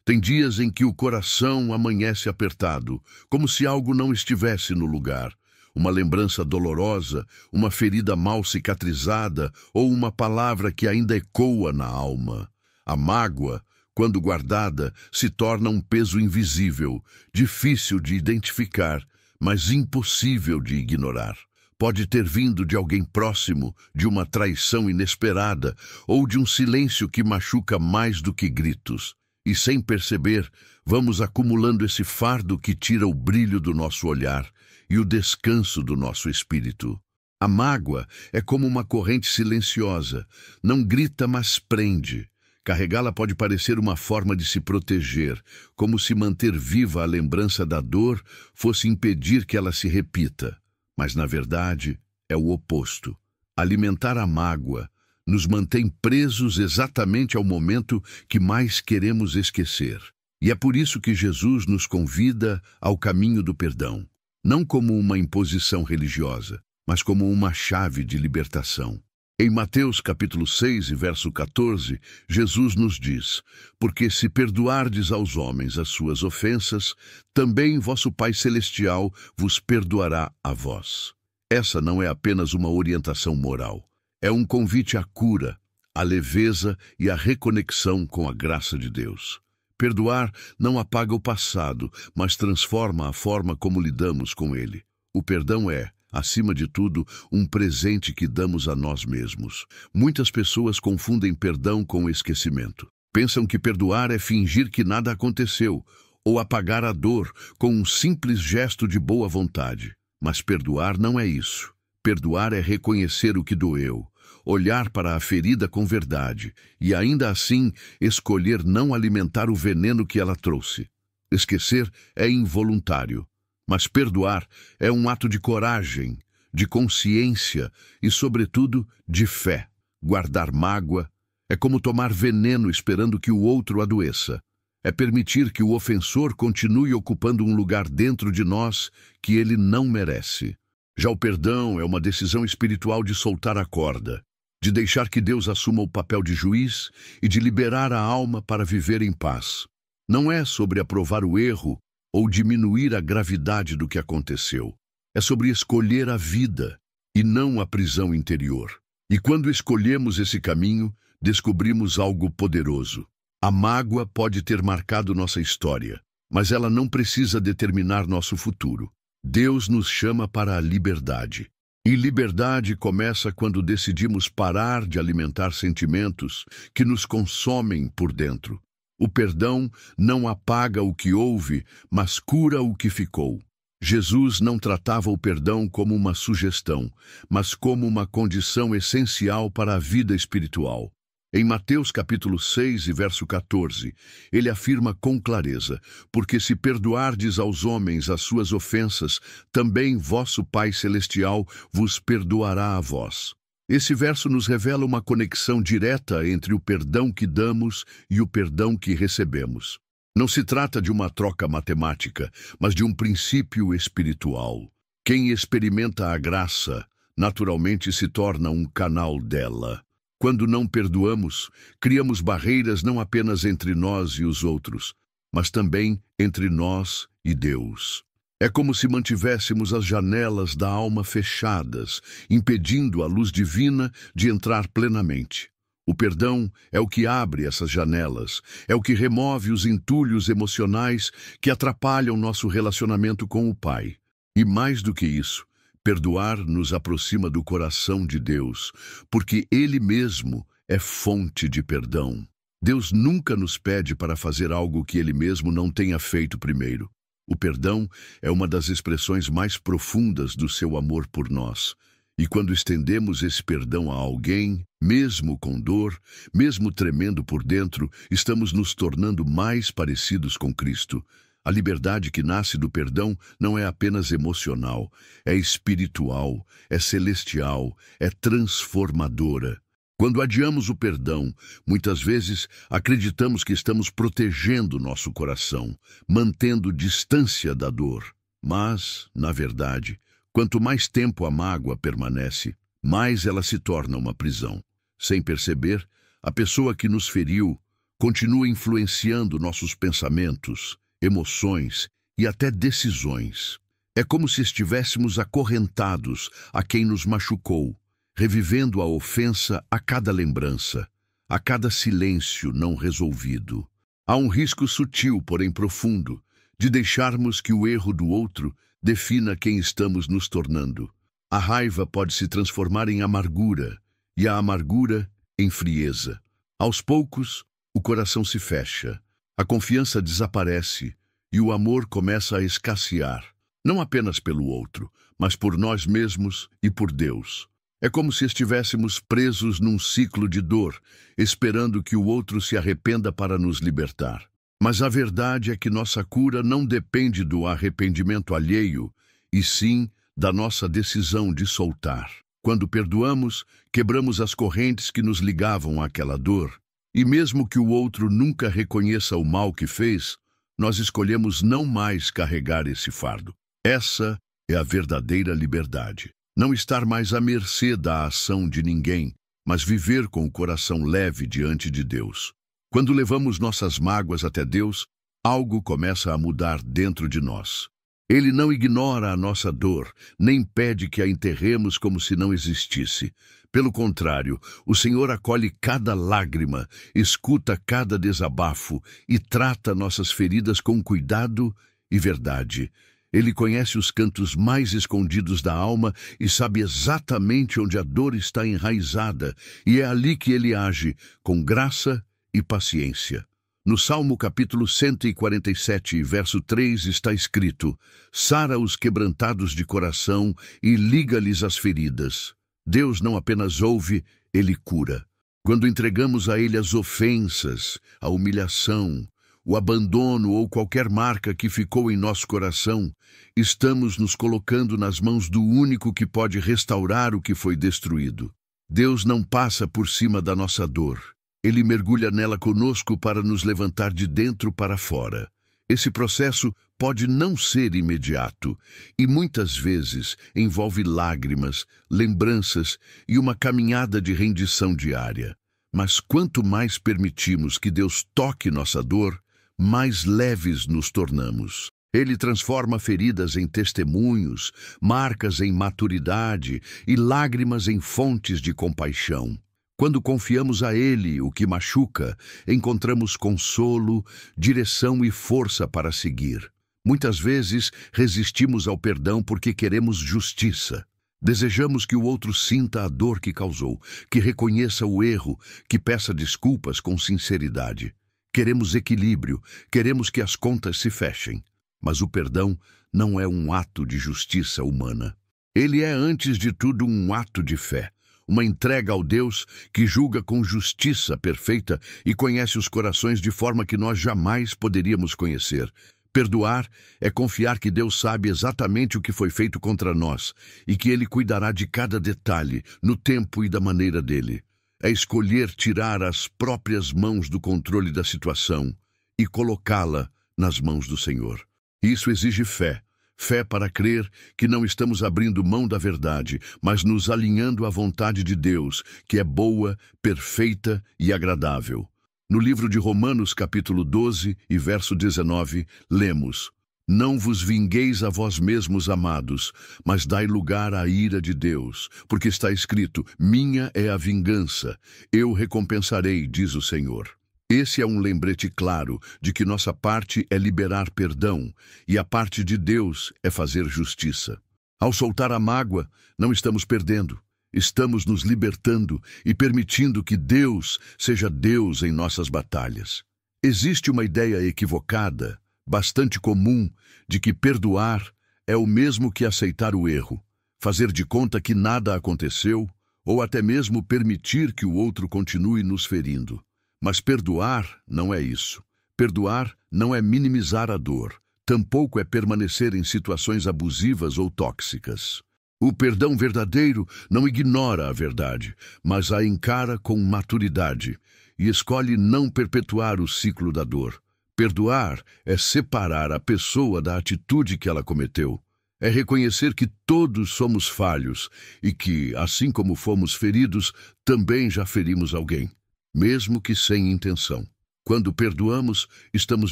Tem dias em que o coração amanhece apertado, como se algo não estivesse no lugar. Uma lembrança dolorosa, uma ferida mal cicatrizada ou uma palavra que ainda ecoa na alma. A mágoa, quando guardada, se torna um peso invisível, difícil de identificar, mas impossível de ignorar. Pode ter vindo de alguém próximo, de uma traição inesperada ou de um silêncio que machuca mais do que gritos. E sem perceber, vamos acumulando esse fardo que tira o brilho do nosso olhar e o descanso do nosso espírito. A mágoa é como uma corrente silenciosa, não grita, mas prende. Carregá-la pode parecer uma forma de se proteger, como se manter viva a lembrança da dor fosse impedir que ela se repita. Mas, na verdade, é o oposto. Alimentar a mágoa nos mantém presos exatamente ao momento que mais queremos esquecer. E é por isso que Jesus nos convida ao caminho do perdão, não como uma imposição religiosa, mas como uma chave de libertação. Em Mateus capítulo 6 e verso 14, Jesus nos diz: porque se perdoardes aos homens as suas ofensas, também vosso Pai Celestial vos perdoará a vós. Essa não é apenas uma orientação moral. É um convite à cura, à leveza e à reconexão com a graça de Deus. Perdoar não apaga o passado, mas transforma a forma como lidamos com ele. O perdão é, acima de tudo, um presente que damos a nós mesmos. Muitas pessoas confundem perdão com esquecimento. Pensam que perdoar é fingir que nada aconteceu, ou apagar a dor com um simples gesto de boa vontade. Mas perdoar não é isso. Perdoar é reconhecer o que doeu, olhar para a ferida com verdade e, ainda assim, escolher não alimentar o veneno que ela trouxe. Esquecer é involuntário, mas perdoar é um ato de coragem, de consciência e, sobretudo, de fé. Guardar mágoa é como tomar veneno esperando que o outro adoeça. É permitir que o ofensor continue ocupando um lugar dentro de nós que ele não merece. Já o perdão é uma decisão espiritual de soltar a corda, de deixar que Deus assuma o papel de juiz e de liberar a alma para viver em paz. Não é sobre aprovar o erro ou diminuir a gravidade do que aconteceu. É sobre escolher a vida e não a prisão interior. E quando escolhemos esse caminho, descobrimos algo poderoso. A mágoa pode ter marcado nossa história, mas ela não precisa determinar nosso futuro. Deus nos chama para a liberdade. E liberdade começa quando decidimos parar de alimentar sentimentos que nos consomem por dentro. O perdão não apaga o que houve, mas cura o que ficou. Jesus não tratava o perdão como uma sugestão, mas como uma condição essencial para a vida espiritual. Em Mateus capítulo 6 e verso 14, ele afirma com clareza: porque se perdoardes aos homens as suas ofensas, também vosso Pai Celestial vos perdoará a vós. Esse verso nos revela uma conexão direta entre o perdão que damos e o perdão que recebemos. Não se trata de uma troca matemática, mas de um princípio espiritual. Quem experimenta a graça, naturalmente se torna um canal dela. Quando não perdoamos, criamos barreiras não apenas entre nós e os outros, mas também entre nós e Deus. É como se mantivéssemos as janelas da alma fechadas, impedindo a luz divina de entrar plenamente. O perdão é o que abre essas janelas, é o que remove os entulhos emocionais que atrapalham nosso relacionamento com o Pai. E mais do que isso, perdoar nos aproxima do coração de Deus, porque Ele mesmo é fonte de perdão. Deus nunca nos pede para fazer algo que Ele mesmo não tenha feito primeiro. O perdão é uma das expressões mais profundas do seu amor por nós. E quando estendemos esse perdão a alguém, mesmo com dor, mesmo tremendo por dentro, estamos nos tornando mais parecidos com Cristo. A liberdade que nasce do perdão não é apenas emocional, é espiritual, é celestial, é transformadora. Quando adiamos o perdão, muitas vezes acreditamos que estamos protegendo nosso coração, mantendo distância da dor. Mas, na verdade, quanto mais tempo a mágoa permanece, mais ela se torna uma prisão. Sem perceber, a pessoa que nos feriu continua influenciando nossos pensamentos, emoções e até decisões. É como se estivéssemos acorrentados a quem nos machucou, revivendo a ofensa a cada lembrança, a cada silêncio não resolvido. Há um risco sutil, porém profundo, de deixarmos que o erro do outro defina quem estamos nos tornando. A raiva pode se transformar em amargura, e a amargura em frieza. Aos poucos, o coração se fecha, a confiança desaparece e o amor começa a escassear, não apenas pelo outro, mas por nós mesmos e por Deus. É como se estivéssemos presos num ciclo de dor, esperando que o outro se arrependa para nos libertar. Mas a verdade é que nossa cura não depende do arrependimento alheio, e sim da nossa decisão de soltar. Quando perdoamos, quebramos as correntes que nos ligavam àquela dor, e mesmo que o outro nunca reconheça o mal que fez, nós escolhemos não mais carregar esse fardo. Essa é a verdadeira liberdade. Não estar mais à mercê da ação de ninguém, mas viver com o coração leve diante de Deus. Quando levamos nossas mágoas até Deus, algo começa a mudar dentro de nós. Ele não ignora a nossa dor, nem pede que a enterremos como se não existisse. Pelo contrário, o Senhor acolhe cada lágrima, escuta cada desabafo e trata nossas feridas com cuidado e verdade. Ele conhece os cantos mais escondidos da alma e sabe exatamente onde a dor está enraizada, e é ali que ele age, com graça e paciência. No Salmo capítulo 147, verso 3, está escrito: Sara os quebrantados de coração e liga-lhes as feridas. Deus não apenas ouve, ele cura. Quando entregamos a ele as ofensas, a humilhação, o abandono ou qualquer marca que ficou em nosso coração, estamos nos colocando nas mãos do único que pode restaurar o que foi destruído. Deus não passa por cima da nossa dor. Ele mergulha nela conosco para nos levantar de dentro para fora. Esse processo pode não ser imediato e muitas vezes envolve lágrimas, lembranças e uma caminhada de rendição diária. Mas quanto mais permitimos que Deus toque nossa dor, mais leves nos tornamos. Ele transforma feridas em testemunhos, marcas em maturidade e lágrimas em fontes de compaixão. Quando confiamos a Ele o que machuca, encontramos consolo, direção e força para seguir. Muitas vezes resistimos ao perdão porque queremos justiça. Desejamos que o outro sinta a dor que causou, que reconheça o erro, que peça desculpas com sinceridade. Queremos equilíbrio, queremos que as contas se fechem. Mas o perdão não é um ato de justiça humana. Ele é, antes de tudo, um ato de fé. Uma entrega ao Deus que julga com justiça perfeita e conhece os corações de forma que nós jamais poderíamos conhecer. Perdoar é confiar que Deus sabe exatamente o que foi feito contra nós e que Ele cuidará de cada detalhe, no tempo e da maneira dele. É escolher tirar as próprias mãos do controle da situação e colocá-la nas mãos do Senhor. Isso exige fé. Fé para crer que não estamos abrindo mão da verdade, mas nos alinhando à vontade de Deus, que é boa, perfeita e agradável. No livro de Romanos, capítulo 12 e verso 19, lemos: Não vos vingueis a vós mesmos, amados, mas dai lugar à ira de Deus, porque está escrito: Minha é a vingança, eu recompensarei, diz o Senhor. Esse é um lembrete claro de que nossa parte é liberar perdão e a parte de Deus é fazer justiça. Ao soltar a mágoa, não estamos perdendo, estamos nos libertando e permitindo que Deus seja Deus em nossas batalhas. Existe uma ideia equivocada, bastante comum, de que perdoar é o mesmo que aceitar o erro, fazer de conta que nada aconteceu ou até mesmo permitir que o outro continue nos ferindo. Mas perdoar não é isso. Perdoar não é minimizar a dor, tampouco é permanecer em situações abusivas ou tóxicas. O perdão verdadeiro não ignora a verdade, mas a encara com maturidade e escolhe não perpetuar o ciclo da dor. Perdoar é separar a pessoa da atitude que ela cometeu. É reconhecer que todos somos falhos e que, assim como fomos feridos, também já ferimos alguém, mesmo que sem intenção. Quando perdoamos, estamos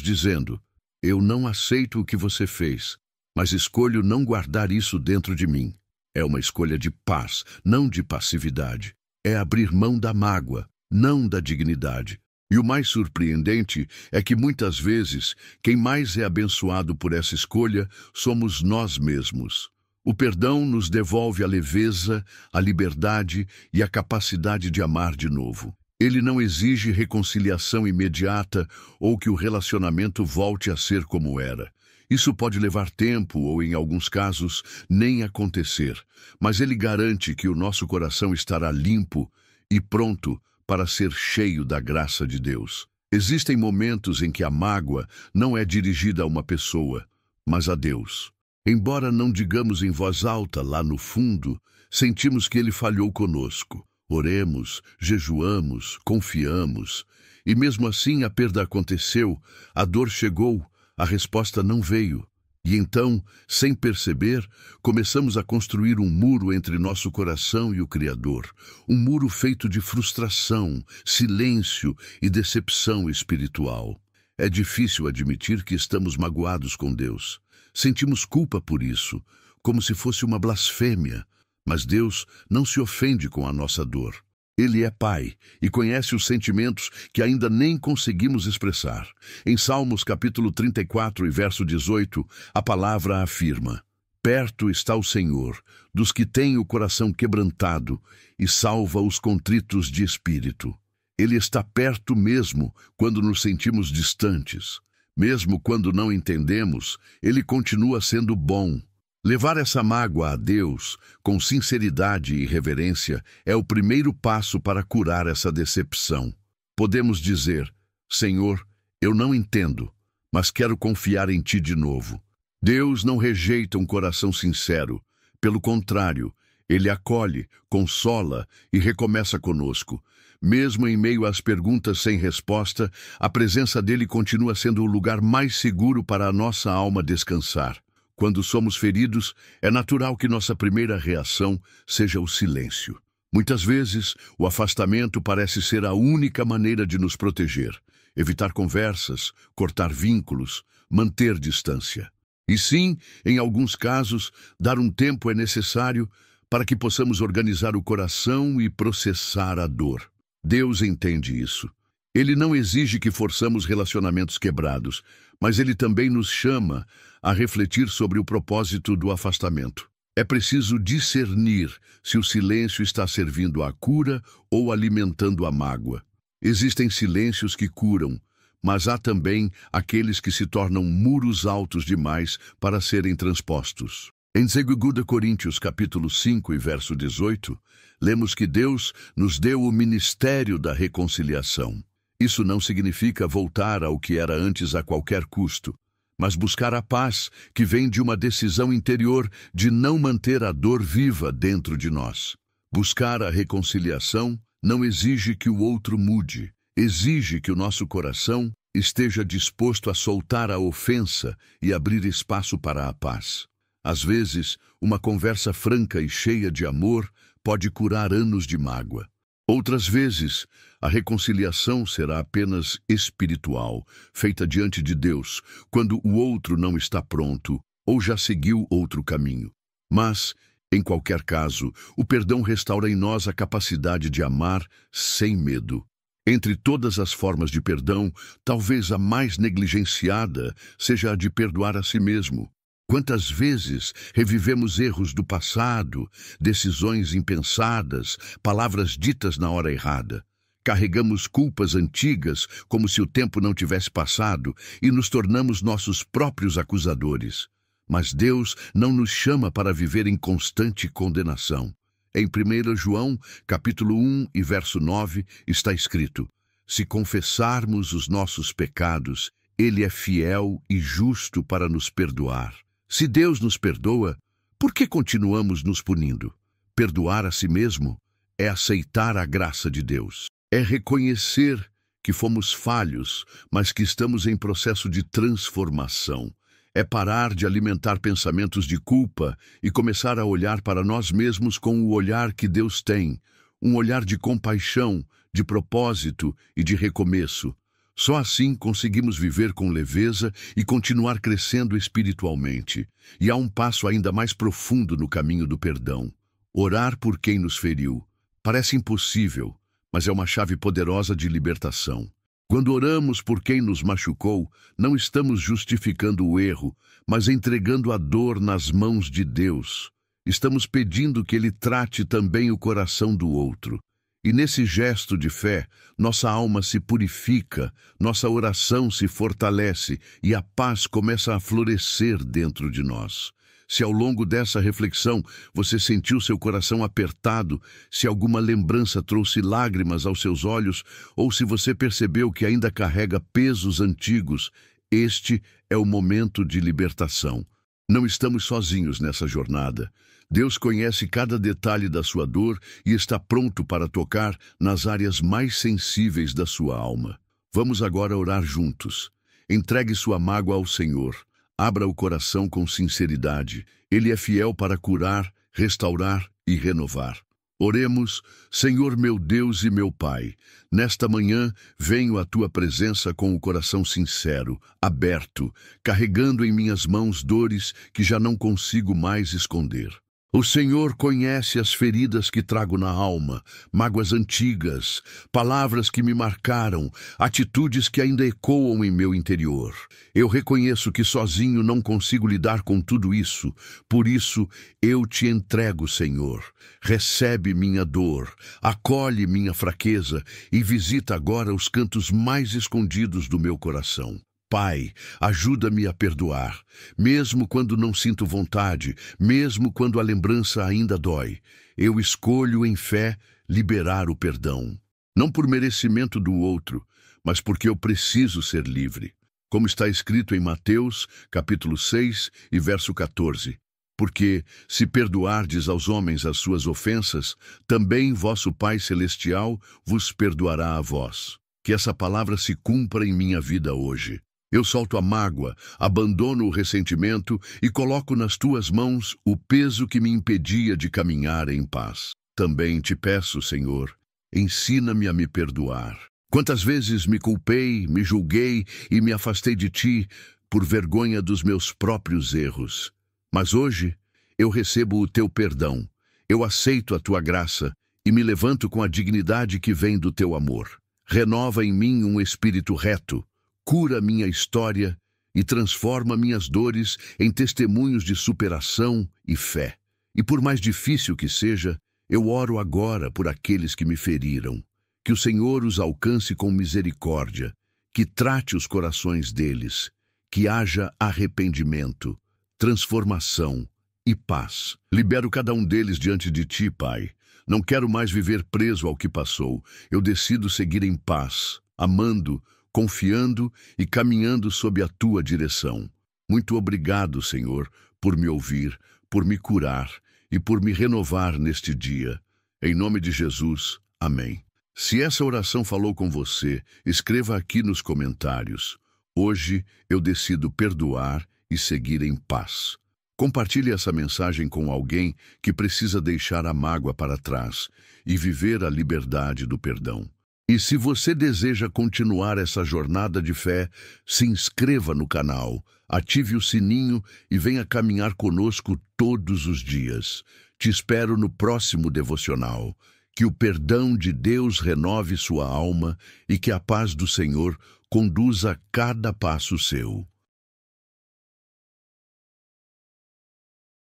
dizendo: eu não aceito o que você fez, mas escolho não guardar isso dentro de mim. É uma escolha de paz, não de passividade. É abrir mão da mágoa, não da dignidade. E o mais surpreendente é que muitas vezes quem mais é abençoado por essa escolha somos nós mesmos. O perdão nos devolve a leveza, a liberdade e a capacidade de amar de novo. Ele não exige reconciliação imediata ou que o relacionamento volte a ser como era. Isso pode levar tempo ou, em alguns casos, nem acontecer, mas ele garante que o nosso coração estará limpo e pronto para ser cheio da graça de Deus. Existem momentos em que a mágoa não é dirigida a uma pessoa, mas a Deus. Embora não digamos em voz alta lá no fundo, sentimos que Ele falhou conosco. Oremos, jejuamos, confiamos, e mesmo assim a perda aconteceu, a dor chegou, a resposta não veio. E então, sem perceber, começamos a construir um muro entre nosso coração e o Criador. Um muro feito de frustração, silêncio e decepção espiritual. É difícil admitir que estamos magoados com Deus. Sentimos culpa por isso, como se fosse uma blasfêmia. Mas Deus não se ofende com a nossa dor. Ele é Pai e conhece os sentimentos que ainda nem conseguimos expressar. Em Salmos capítulo 34 e verso 18, a palavra afirma: perto está o Senhor dos que têm o coração quebrantado e salva os contritos de espírito. Ele está perto mesmo quando nos sentimos distantes. Mesmo quando não entendemos, Ele continua sendo bom. Levar essa mágoa a Deus, com sinceridade e reverência, é o primeiro passo para curar essa decepção. Podemos dizer: Senhor, eu não entendo, mas quero confiar em Ti de novo. Deus não rejeita um coração sincero. Pelo contrário, Ele acolhe, consola e recomeça conosco. Mesmo em meio às perguntas sem resposta, a presença dEle continua sendo o lugar mais seguro para a nossa alma descansar. Quando somos feridos, é natural que nossa primeira reação seja o silêncio. Muitas vezes, o afastamento parece ser a única maneira de nos proteger. Evitar conversas, cortar vínculos, manter distância. E sim, em alguns casos, dar um tempo é necessário para que possamos organizar o coração e processar a dor. Deus entende isso. Ele não exige que forçamos relacionamentos quebrados, mas Ele também nos chama a refletir sobre o propósito do afastamento. É preciso discernir se o silêncio está servindo à cura ou alimentando a mágoa. Existem silêncios que curam, mas há também aqueles que se tornam muros altos demais para serem transpostos. Em 2 Coríntios capítulo 5 e verso 18, lemos que Deus nos deu o ministério da reconciliação. Isso não significa voltar ao que era antes a qualquer custo, mas buscar a paz que vem de uma decisão interior de não manter a dor viva dentro de nós. Buscar a reconciliação não exige que o outro mude, exige que o nosso coração esteja disposto a soltar a ofensa e abrir espaço para a paz. Às vezes, uma conversa franca e cheia de amor pode curar anos de mágoa. Outras vezes, a reconciliação será apenas espiritual, feita diante de Deus, quando o outro não está pronto ou já seguiu outro caminho. Mas, em qualquer caso, o perdão restaura em nós a capacidade de amar sem medo. Entre todas as formas de perdão, talvez a mais negligenciada seja a de perdoar a si mesmo. Quantas vezes revivemos erros do passado, decisões impensadas, palavras ditas na hora errada? Carregamos culpas antigas como se o tempo não tivesse passado e nos tornamos nossos próprios acusadores. Mas Deus não nos chama para viver em constante condenação. Em 1 João, capítulo 1 e verso 9, está escrito: se confessarmos os nossos pecados, Ele é fiel e justo para nos perdoar. Se Deus nos perdoa, por que continuamos nos punindo? Perdoar a si mesmo é aceitar a graça de Deus. É reconhecer que fomos falhos, mas que estamos em processo de transformação. É parar de alimentar pensamentos de culpa e começar a olhar para nós mesmos com o olhar que Deus tem, um olhar de compaixão, de propósito e de recomeço. Só assim conseguimos viver com leveza e continuar crescendo espiritualmente. E há um passo ainda mais profundo no caminho do perdão: orar por quem nos feriu. Parece impossível, mas é uma chave poderosa de libertação. Quando oramos por quem nos machucou, não estamos justificando o erro, mas entregando a dor nas mãos de Deus. Estamos pedindo que Ele trate também o coração do outro. E nesse gesto de fé, nossa alma se purifica, nossa oração se fortalece e a paz começa a florescer dentro de nós. Se ao longo dessa reflexão você sentiu seu coração apertado, se alguma lembrança trouxe lágrimas aos seus olhos, ou se você percebeu que ainda carrega pesos antigos, este é o momento de libertação. Não estamos sozinhos nessa jornada. Deus conhece cada detalhe da sua dor e está pronto para tocar nas áreas mais sensíveis da sua alma. Vamos agora orar juntos. Entregue sua mágoa ao Senhor. Abra o coração com sinceridade. Ele é fiel para curar, restaurar e renovar. Oremos. Senhor meu Deus e meu Pai, nesta manhã venho à Tua presença com o coração sincero, aberto, carregando em minhas mãos dores que já não consigo mais esconder. O Senhor conhece as feridas que trago na alma, mágoas antigas, palavras que me marcaram, atitudes que ainda ecoam em meu interior. Eu reconheço que sozinho não consigo lidar com tudo isso, por isso eu te entrego, Senhor. Recebe minha dor, acolhe minha fraqueza e visita agora os cantos mais escondidos do meu coração. Pai, ajuda-me a perdoar, mesmo quando não sinto vontade, mesmo quando a lembrança ainda dói. Eu escolho em fé liberar o perdão. Não por merecimento do outro, mas porque eu preciso ser livre. Como está escrito em Mateus, capítulo 6 e verso 14. Porque, se perdoardes aos homens as suas ofensas, também vosso Pai Celestial vos perdoará a vós. Que essa palavra se cumpra em minha vida hoje. Eu solto a mágoa, abandono o ressentimento e coloco nas tuas mãos o peso que me impedia de caminhar em paz. Também te peço, Senhor, ensina-me a me perdoar. Quantas vezes me culpei, me julguei e me afastei de ti por vergonha dos meus próprios erros. Mas hoje eu recebo o teu perdão, eu aceito a tua graça e me levanto com a dignidade que vem do teu amor. Renova em mim um espírito reto. Cura minha história e transforma minhas dores em testemunhos de superação e fé. E por mais difícil que seja, eu oro agora por aqueles que me feriram. Que o Senhor os alcance com misericórdia, que trate os corações deles, que haja arrependimento, transformação e paz. Libero cada um deles diante de ti, Pai. Não quero mais viver preso ao que passou. Eu decido seguir em paz, amando, confiando e caminhando sob a tua direção. Muito obrigado, Senhor, por me ouvir, por me curar e por me renovar neste dia. Em nome de Jesus, amém. Se essa oração falou com você, escreva aqui nos comentários. Hoje eu decido perdoar e seguir em paz. Compartilhe essa mensagem com alguém que precisa deixar a mágoa para trás e viver a liberdade do perdão. E se você deseja continuar essa jornada de fé, se inscreva no canal, ative o sininho e venha caminhar conosco todos os dias. Te espero no próximo devocional. Que o perdão de Deus renove sua alma e que a paz do Senhor conduza cada passo seu.